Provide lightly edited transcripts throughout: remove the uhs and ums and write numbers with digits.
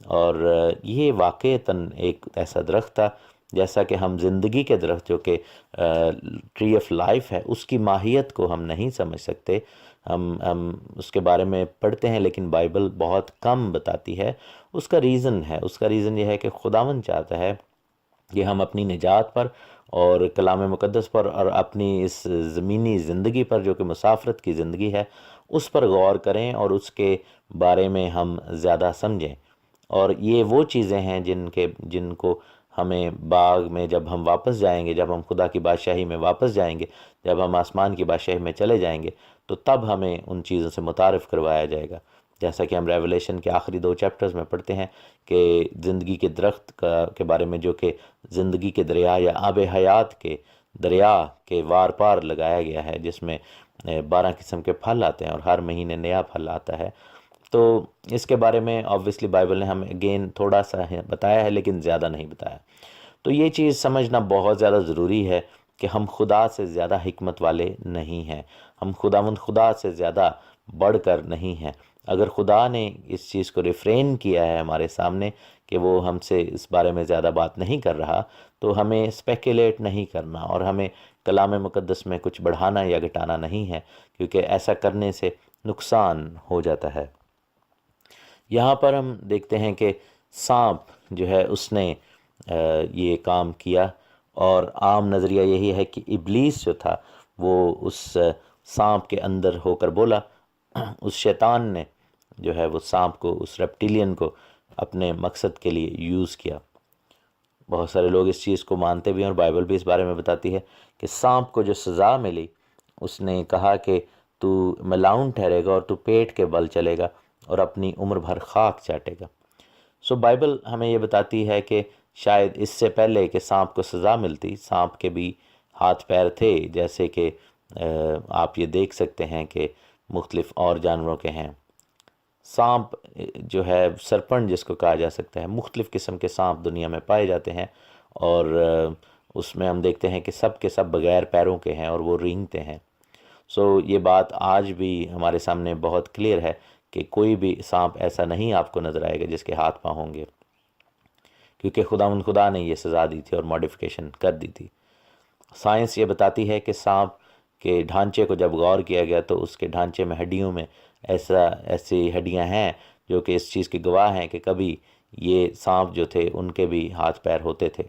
اور یہ واقعتاً ایک ایسا درخت تھا جیسا کہ ہم زندگی کے درخت جو کہ ٹری آف لائف ہے اس کی ماہیت کو ہم نہیں سمجھ سکتے. ہم اس کے بارے میں پڑھتے ہیں لیکن بائبل بہت کم بتاتی ہے. اس کا ریزن یہ ہے کہ خداوند چاہتا ہے کہ ہم اپنی نجات پر اور کلام مقدس پر اور اپنی اس زمینی زندگی پر جو کہ مسافرت کی زندگی ہے اس پر غور کریں اور اس کے بارے میں ہم زیادہ سمجھیں. اور یہ وہ چیزیں ہیں جن کو ہمیں باغ میں جب ہم واپس جائیں گے، جب ہم خدا کی بادشاہی میں واپس جائیں گے، جب ہم آسمان کی بادشاہی میں چلے جائیں گے تو تب ہمیں ان چیزوں سے متعارف کروایا جائے گا. جیسا کہ ہم ریولیشن کے آخری 2 چیپٹرز میں پڑھتے ہیں کہ زندگی کے درخت کے بارے میں جو کہ زندگی کے دریا یا آب حیات کے دریا کے وار پار لگایا گیا ہے، جس میں 12 قسم کے پھل آتے ہیں اور ہر مہینے نیا پھل آتا ہے. تو اس کے بارے میں آبویسلی بائبل نے ہمیں اگین تھوڑا سا بتایا ہے لیکن زیادہ نہیں بتایا. تو یہ چیز سمجھنا بہت زیادہ ضروری ہے کہ ہم خدا سے زیادہ حکمت والے نہیں ہیں، ہم خدا سے زیادہ بڑھ کر نہیں ہیں. اگر خدا نے اس چیز کو ریفرین کیا ہے ہمارے سامنے کہ وہ ہم سے اس بارے میں زیادہ بات نہیں کر رہا تو ہمیں اسپیکولیٹ نہیں کرنا اور ہمیں کلام مقدس میں کچھ بڑھانا یا گھٹانا نہیں ہے، کیونکہ ایسا کرنے سے نقصان ہو جاتا ہے. یہاں پر ہم دیکھتے ہیں کہ سانپ جو ہے اس نے یہ کام کیا، اور عام نظریہ یہی ہے کہ ابلیس جو تھا وہ اس سانپ کے اندر ہو کر بولا. اس شیطان نے جو ہے وہ سانپ کو، اس ریپٹیلین کو اپنے مقصد کے لیے یوز کیا. بہت سارے لوگ اس چیز کو مانتے بھی ہیں اور بائبل بھی اس بارے میں بتاتی ہے کہ سانپ کو جو سزا ملی، اس نے کہا کہ تو ملاؤن ٹھہرے گا اور تو پیٹ کے بل چلے گا اور اپنی عمر بھر خاک چاٹے گا. سو بائبل ہمیں یہ بتاتی ہے کہ شاید اس سے پہلے کہ سانپ کو سزا ملتی، سانپ کے بھی ہاتھ پیر تھے، جیسے کہ آپ یہ دیکھ سکتے ہیں کہ مختلف اور جانوروں کے ہیں. سانپ جو ہے سرپنٹ جس کو کہا جا سکتا ہے، مختلف قسم کے سانپ دنیا میں پائے جاتے ہیں، اور اس میں ہم دیکھتے ہیں کہ سب کے سب بغیر پیروں کے ہیں اور وہ رینگتے ہیں. سو یہ بات آج بھی ہمارے سامنے بہت کلیئر ہے کہ کوئی بھی سانپ ایسا نہیں آپ کو نظر آئے گا جس کے ہاتھ پاؤں ہوں گے، کیونکہ خدا نے یہ سزا دی تھی اور ماڈیفیکیشن کر دی تھی. سائنس یہ بتاتی ہے کہ سانپ کے ڈھانچے کو جب غور کیا گیا تو اس کے ڈھانچے میں ہڈیوں میں ایسی ہڈیاں ہیں جو کہ اس چیز کی گواہ ہیں کہ کبھی یہ سانپ جو تھے ان کے بھی ہاتھ پیر ہوتے تھے.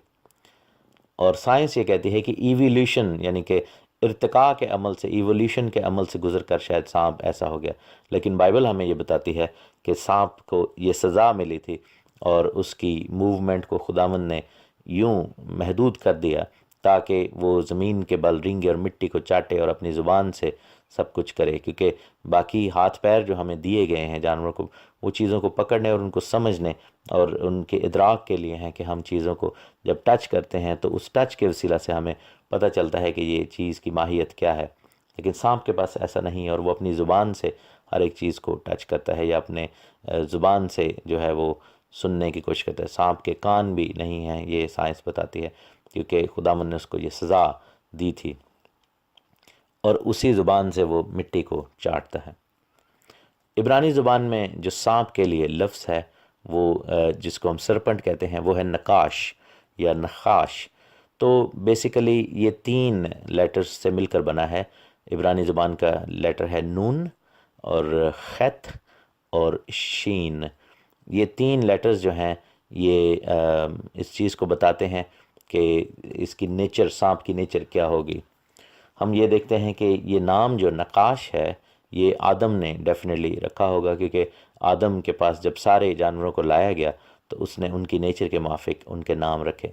اور سائنس یہ کہتی ہے کہ ایویلیوشن یعنی کہ ارتقاء کے عمل سے، ایولیوشن کے عمل سے گزر کر شاید سانپ ایسا ہو گیا. لیکن بائبل ہمیں یہ بتاتی ہے کہ سانپ کو یہ سزا ملی تھی اور اس کی موومنٹ کو خداوند نے یوں محدود کر دیا تاکہ وہ زمین کے بل رینگے اور مٹی کو چاٹے اور اپنی زبان سے سب کچھ کرے. کیونکہ باقی ہاتھ پیر جو ہمیں دیے گئے ہیں جانوروں کو، وہ چیزوں کو پکڑنے اور ان کو سمجھنے اور ان کے ادراک کے لیے ہیں کہ ہم چیزوں کو جب ٹچ کرتے ہیں تو اس ٹچ کے وسیلہ سے ہمیں پتہ چلتا ہے کہ یہ چیز کی ماہیت کیا ہے. لیکن سانپ کے پاس ایسا نہیں ہے، اور وہ اپنی زبان سے ہر ایک چیز کو ٹچ کرتا ہے یا اپنے زبان سے جو ہے وہ سننے کی کوشش کرتا ہے. سانپ کے کان بھی نہیں ہیں، یہ سائنس بتاتی ہے، کیونکہ خداوند نے اس کو یہ سزا دی تھی اور اسی زبان سے وہ مٹی کو چاٹتا ہے. عبرانی زبان میں جو سانپ کے لیے لفظ ہے وہ جس کو ہم سرپنٹ کہتے ہیں وہ ہے نقاش یا نخاش. تو بیسیکلی یہ 3 لیٹرز سے مل کر بنا ہے. عبرانی زبان کا لیٹر ہے نون اور خط اور شین. یہ 3 لیٹرز جو ہیں یہ اس چیز کو بتاتے ہیں کہ اس کی نیچر، سانپ کی نیچر کیا ہوگی. ہم یہ دیکھتے ہیں کہ یہ نام جو نقاش ہے یہ آدم نے ڈیفینیٹلی رکھا ہوگا، کیونکہ آدم کے پاس جب سارے جانوروں کو لایا گیا تو اس نے ان کی نیچر کے موافق ان کے نام رکھے.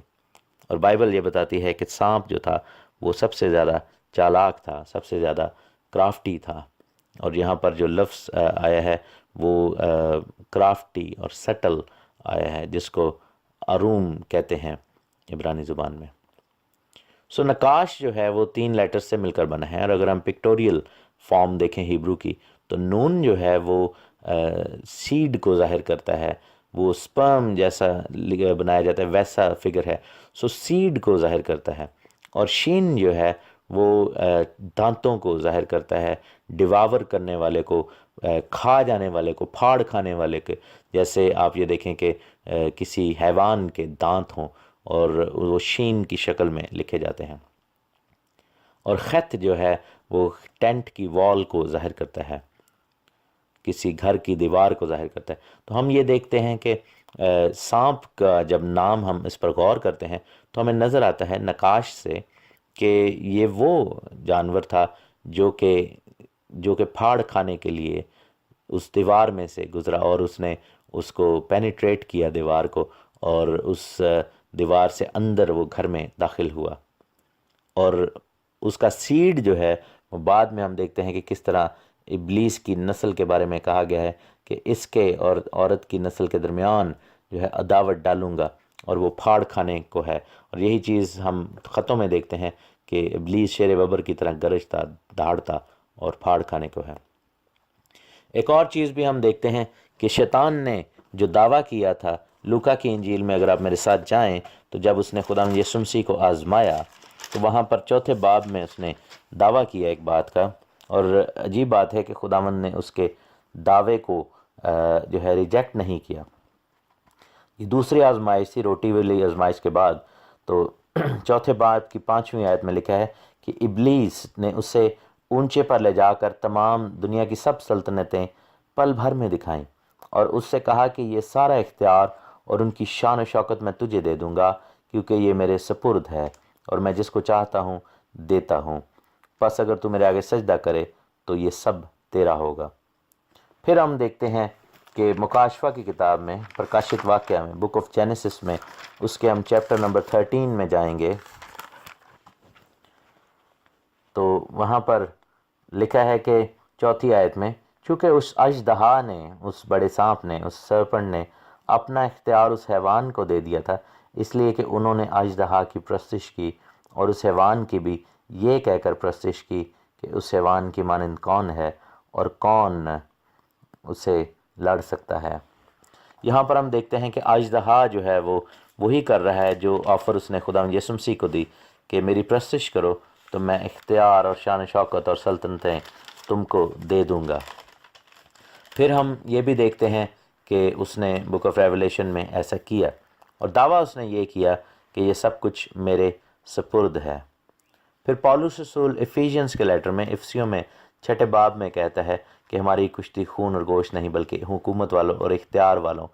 اور بائبل یہ بتاتی ہے کہ سانپ جو تھا وہ سب سے زیادہ چالاک تھا، سب سے زیادہ کرافٹی تھا. اور یہاں پر جو لفظ آیا ہے وہ کرافٹی اور سٹل آیا ہے، جس کو اروم کہتے ہیں عبرانی زبان میں. سو نقاش جو ہے وہ 3 لیٹر سے مل کر بنا ہے. اور اگر ہم پکٹوریل فارم دیکھیں ہیبرو کی تو نون جو ہے وہ سیڈ کو ظاہر کرتا ہے، وہ سپرم جیسا بنایا جاتا ہے ویسا فگر ہے، سو سیڈ کو ظاہر کرتا ہے. اور شین جو ہے وہ دانتوں کو ظاہر کرتا ہے، ڈیواور کرنے والے کو، کھا جانے والے کو، پھاڑ کھانے والے کے، جیسے آپ یہ دیکھیں کہ کسی حیوان کے دانت ہوں اور وہ شین کی شکل میں لکھے جاتے ہیں۔ اور خط جو ہے وہ ٹینٹ کی وال کو ظاہر کرتا ہے، کسی گھر کی دیوار کو ظاہر کرتا ہے۔ تو ہم یہ دیکھتے ہیں کہ سانپ کا جب نام ہم اس پر غور کرتے ہیں تو ہمیں نظر آتا ہے نقاش سے کہ یہ وہ جانور تھا جو کہ پھاڑ کھانے کے لیے اس دیوار میں سے گزرا، اور اس نے اس کو پینیٹریٹ کیا دیوار کو، اور اس دیوار سے اندر وہ گھر میں داخل ہوا۔ اور اس کا سیڈ جو ہے وہ بعد میں ہم دیکھتے ہیں کہ کس طرح ابلیس کی نسل کے بارے میں کہا گیا ہے کہ اس کے اور عورت کی نسل کے درمیان جو ہے عداوت ڈالوں گا، اور وہ پھاڑ کھانے کو ہے۔ اور یہی چیز ہم خطوں میں دیکھتے ہیں کہ ابلیس شیر ببر کی طرح گرجتا، دہاڑتا اور پھاڑ کھانے کو ہے۔ ایک اور چیز بھی ہم دیکھتے ہیں کہ شیطان نے جو دعویٰ کیا تھا، لوکا کی انجیل میں اگر آپ میرے ساتھ جائیں تو جب اس نے خداوند یسوع مسیح کو آزمایا تو وہاں پر چوتھے باب میں اس نے دعویٰ کیا ایک بات کا، اور عجیب بات ہے کہ خداوند نے اس کے دعوے کو جو ہے ریجیکٹ نہیں کیا۔ یہ دوسری آزمائش تھی، روٹی والی آزمائش کے بعد۔ تو چوتھے باب کی 5ویں آیت میں لکھا ہے کہ ابلیس نے اسے اونچے پر لے جا کر تمام دنیا کی سب سلطنتیں پل بھر میں دکھائیں، اور اس سے کہا کہ یہ سارا اختیار اور ان کی شان و شوکت میں تجھے دے دوں گا، کیونکہ یہ میرے سپرد ہے، اور میں جس کو چاہتا ہوں دیتا ہوں۔ پس اگر تو میرے آگے سجدہ کرے تو یہ سب تیرا ہوگا۔ پھر ہم دیکھتے ہیں کہ مکاشفہ کی کتاب میں، پرکاشت واقعہ میں، بک آف جینیسس میں، اس کے ہم چیپٹر نمبر 13 میں جائیں گے تو وہاں پر لکھا ہے کہ 4 آیت میں، چونکہ اس اژدہا نے، اس بڑے سانپ نے، اس سرپنٹ نے اپنا اختیار اس حیوان کو دے دیا تھا، اس لیے کہ انہوں نے اژدہا کی پرستش کی اور اس حیوان کی بھی یہ کہہ کر پرستش کی کہ اس حیوان کی مانند کون ہے اور کون اسے لڑ سکتا ہے۔ یہاں پر ہم دیکھتے ہیں کہ اژدہا جو ہے وہ وہی کر رہا ہے جو آفر اس نے خداوند یسوع مسیح کو دی کہ میری پرستش کرو تو میں اختیار اور شان و شوکت اور سلطنتیں تم کو دے دوں گا۔ پھر ہم یہ بھی دیکھتے ہیں کہ اس نے بک آف ریولیشن میں ایسا کیا، اور دعویٰ اس نے یہ کیا کہ یہ سب کچھ میرے سپرد ہے۔ پھر پولس رسول افیژینس کے لیٹر میں، افسیوں میں 6 باب میں کہتا ہے کہ ہماری کشتی خون اور گوشت نہیں بلکہ حکومت والوں اور اختیار والوں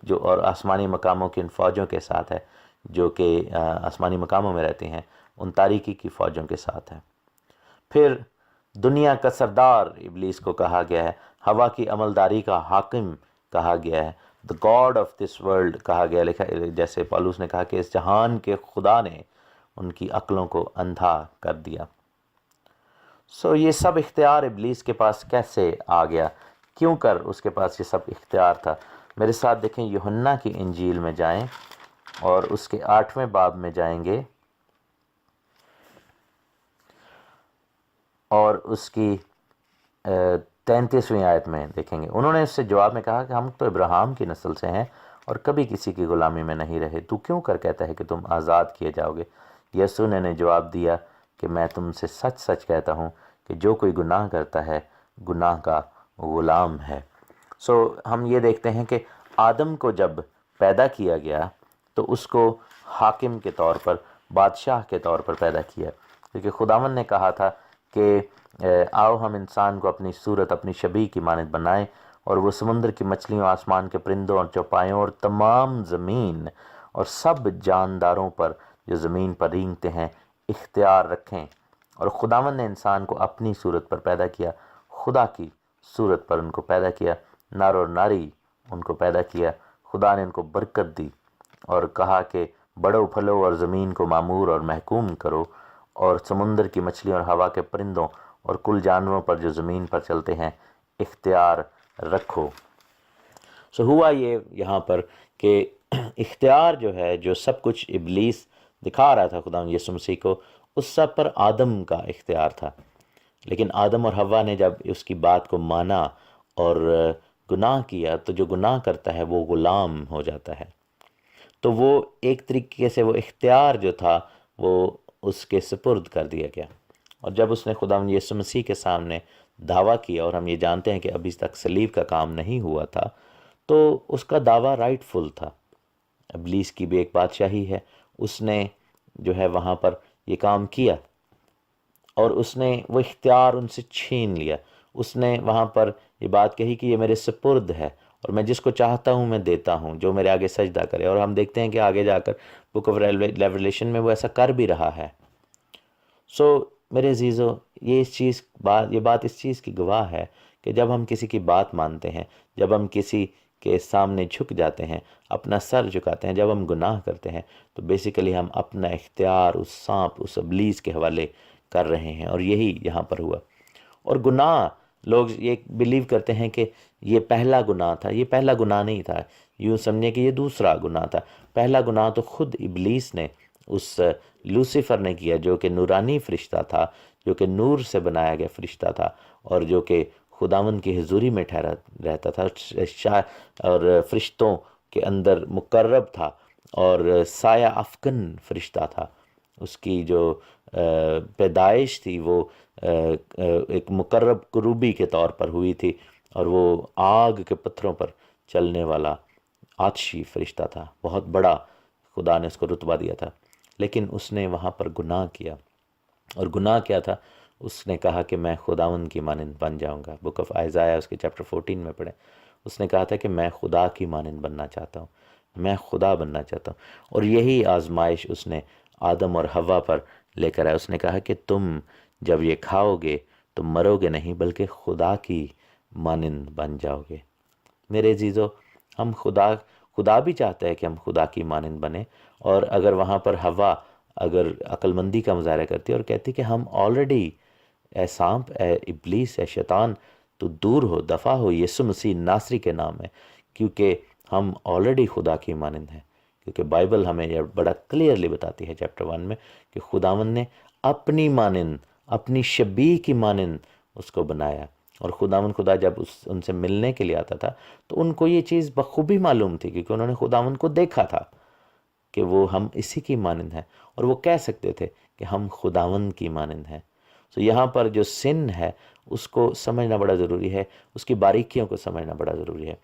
جو اور آسمانی مقاموں کی ان فوجوں کے ساتھ ہے جو کہ آسمانی مقاموں میں رہتی ہیں، ان تاریکی کی فوجوں کے ساتھ ہے۔ پھر دنیا کا سردار ابلیس کو کہا گیا ہے، ہوا کی عملداری کا حاکم کہا گیا ہے، the god of this world کہا گیا، لکھا جیسے پولس نے کہا کہ اس جہان کے خدا نے ان کی عقلوں کو اندھا کر دیا۔ یہ سب اختیار ابلیس کے پاس کیسے آ گیا؟ کیوں کر اس کے پاس یہ سب اختیار تھا؟ میرے ساتھ دیکھیں، یوحنا کی انجیل میں جائیں اور اس کے 8ویں باب میں جائیں گے اور اس کی 33ویں آیت میں دیکھیں گے۔ انہوں نے اس سے جواب میں کہا کہ ہم تو ابراہیم کی نسل سے ہیں اور کبھی کسی کی غلامی میں نہیں رہے، تو کیوں کر کہتا ہے کہ تم آزاد کیے جاؤ گے؟ یسوع نے جواب دیا کہ میں تم سے سچ سچ کہتا ہوں کہ جو کوئی گناہ کرتا ہے گناہ کا غلام ہے۔ ہم یہ دیکھتے ہیں کہ آدم کو جب پیدا کیا گیا تو اس کو حاکم کے طور پر، بادشاہ کے طور پر پیدا کیا، کیونکہ خداوند نے کہا تھا کہ آؤ ہم انسان کو اپنی صورت، اپنی شبیہ کی مانند بنائیں، اور وہ سمندر کی مچھلیوں، آسمان کے پرندوں اور چوپایوں اور تمام زمین اور سب جانداروں پر جو زمین پر رینگتے ہیں اختیار رکھیں۔ اور خداوند نے انسان کو اپنی صورت پر پیدا کیا، خدا کی صورت پر ان کو پیدا کیا، نر اور ناری ان کو پیدا کیا۔ خدا نے ان کو برکت دی اور کہا کہ بڑھو پھلو اور زمین کو معمور اور محکوم کرو، اور سمندر کی مچھلیوں اور ہوا کے پرندوں اور کل جانوروں پر جو زمین پر چلتے ہیں اختیار رکھو۔ ہوا یہ یہاں پر کہ اختیار جو ہے، جو سب کچھ ابلیس دکھا رہا تھا خدا یسوع مسیح کو، اس سب پر آدم کا اختیار تھا۔ لیکن آدم اور حوا نے جب اس کی بات کو مانا اور گناہ کیا تو جو گناہ کرتا ہے وہ غلام ہو جاتا ہے۔ تو وہ ایک طریقے سے وہ اختیار جو تھا وہ اس کے سپرد کر دیا گیا۔ اور جب اس نے خداوند یسوع مسیح کے سامنے دعویٰ کیا، اور ہم یہ جانتے ہیں کہ ابھی تک صلیب کا کام نہیں ہوا تھا، تو اس کا دعویٰ رائٹ فل تھا۔ ابلیس کی بھی ایک بادشاہی ہے، اس نے جو ہے وہاں پر یہ کام کیا، اور اس نے وہ اختیار ان سے چھین لیا۔ اس نے وہاں پر یہ بات کہی کہ یہ میرے سپرد ہے، اور میں جس کو چاہتا ہوں میں دیتا ہوں، جو میرے آگے سجدہ کرے۔ اور ہم دیکھتے ہیں کہ آگے جا کر بک آف ریویلیشن میں وہ ایسا کر بھی رہا ہے۔ میرے عزیزو، یہ بات اس چیز کی گواہ ہے کہ جب ہم کسی کی بات مانتے ہیں، جب ہم کسی کے سامنے جھک جاتے ہیں، اپنا سر جھکاتے ہیں، جب ہم گناہ کرتے ہیں، تو بیسیکلی ہم اپنا اختیار اس سانپ، اس ابلیس کے حوالے کر رہے ہیں، اور یہی یہاں پر ہوا۔ اور گناہ، لوگ یہ بلیو کرتے ہیں کہ یہ پہلا گناہ تھا۔ یہ پہلا گناہ نہیں تھا، یوں سمجھیں کہ یہ دوسرا گناہ تھا۔ پہلا گناہ تو خود ابلیس نے، اس لوسیفر نے کیا، جو کہ نورانی فرشتہ تھا، جو کہ نور سے بنایا گیا فرشتہ تھا، اور جو کہ خداوند کی حضوری میں ٹھہرا رہتا تھا، اور فرشتوں کے اندر مقرب تھا، اور سایہ افکن فرشتہ تھا۔ اس کی جو پیدائش تھی وہ ایک مقرب کروبی کے طور پر ہوئی تھی، اور وہ آگ کے پتھروں پر چلنے والا آتشی فرشتہ تھا۔ بہت بڑا خدا نے اس کو رتبہ دیا تھا، لیکن اس نے وہاں پر گناہ کیا۔ اور گناہ کیا تھا؟ اس نے کہا کہ میں خداوند کی مانند بن جاؤں گا۔ بک آف آئزایہ اس کے چیپٹر 14 میں پڑھیں۔ اس نے کہا تھا کہ میں خدا کی مانند بننا چاہتا ہوں، میں خدا بننا چاہتا ہوں۔ اور یہی آزمائش اس نے آدم اور حوا پر لے کر آیا۔ اس نے کہا کہ تم جب یہ کھاؤ گے تو مرو گے نہیں، بلکہ خدا کی مانند بن جاؤ گے۔ میرے عزیزو، ہم خدا بھی چاہتا ہے کہ ہم خدا کی مانند بنیں۔ اور اگر وہاں پر حوا اگر عقل مندی کا مظاہرہ کرتی اور کہتی کہ ہم آلریڈی، اے سانپ، اے ابلیس، اے شیطان، تو دور ہو، دفع ہو یسوع مسیح ناصری کے نام میں، کیونکہ ہم آلریڈی خدا کی مانند ہیں۔ کیونکہ بائبل ہمیں یہ بڑا کلیئرلی بتاتی ہے چیپٹر 1 میں کہ خداوند نے اپنی مانند، اپنی شبیہ کی مانند اس کو بنایا۔ اور خداوند خدا جب ان سے ملنے کے لیے آتا تھا تو ان کو یہ چیز بخوبی معلوم تھی، کیونکہ انہوں نے خداوند کو دیکھا تھا کہ وہ ہم اسی کی مانند ہیں، اور وہ کہہ سکتے تھے کہ ہم خداوند کی مانند ہیں۔ یہاں پر جو سن ہے اس کو سمجھنا بڑا ضروری ہے، اس کی باریکیوں کو سمجھنا بڑا ضروری ہے۔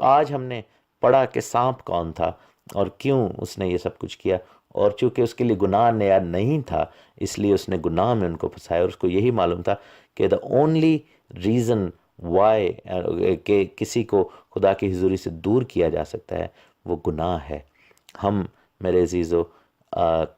آج ہم نے پڑھا کہ سانپ کون تھا اور کیوں اس نے یہ سب کچھ کیا، اور چونکہ اس کے لیے گناہ نیا نہیں تھا، اس لیے اس نے گناہ میں ان کو پھنسایا، اور اس کو یہی معلوم تھا کہ دا اونلی ریزن وائی کہ کسی کو خدا کی حضوری سے دور کیا جا سکتا ہے وہ گناہ ہے۔ ہم میرے عزیزو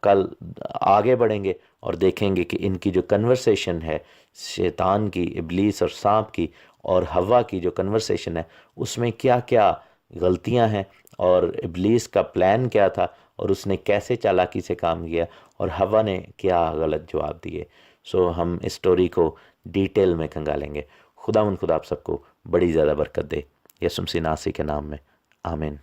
کل آگے بڑھیں گے اور دیکھیں گے کہ ان کی جو کنورسیشن ہے، شیطان کی، ابلیس اور سانپ کی، اور حوا کی جو کنورسیشن ہے، اس میں کیا کیا غلطیاں ہیں، اور ابلیس کا پلان کیا تھا، اور اس نے کیسے چالاکی سے کام کیا، اور حوا نے کیا غلط جواب دیے۔ ہم اس سٹوری کو ڈیٹیل میں کھنگالیں گے۔ خدا آپ سب کو بڑی زیادہ برکت دے، یسوع مسیح ناصری کے نام میں، آمین۔